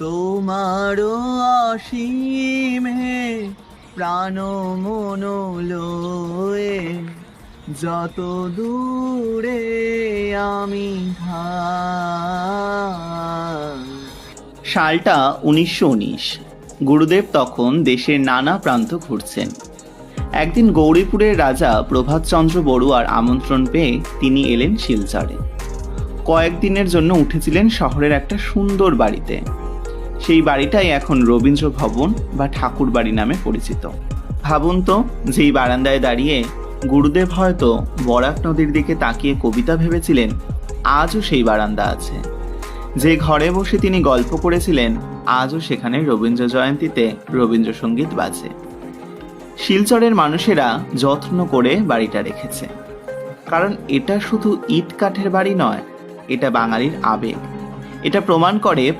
তোমারও অসীমে প্রাণ মন লয়ে যত দূরে আমি সালটা 1919। গুরুদেব তখন দেশের নানা প্রান্ত ঘুরছেন। একদিন গৌরীপুরের রাজা প্রভাতচন্দ্র বড়ুয়ার আমন্ত্রণ পেয়ে তিনি এলেন শিলচরে। কয়েকদিনের জন্য উঠেছিলেন শহরের একটা সুন্দর বাড়িতে। সেই বাড়িটাই এখন রবীন্দ্র ভবন বা ঠাকুর বাড়ি নামে পরিচিত। ভাবুন তো, যেই বারান্দায় দাঁড়িয়ে গুরুদেব হয়তো বরাক নদীর দিকে তাকিয়ে কবিতা ভেবেছিলেন, আজও সেই বারান্দা আছে। যে ঘরে বসে তিনি গল্প করেছিলেন, আজও সেখানে রবীন্দ্র জয়ন্তীতে রবীন্দ্রসঙ্গীত বাজে। শিলচরের মানুষেরা যত্ন করে বাড়িটা রেখেছে, কারণ এটা শুধু ইট কাঠের বাড়ি নয়, এটা বাঙালির আবেগ। এটা প্রমাণ করে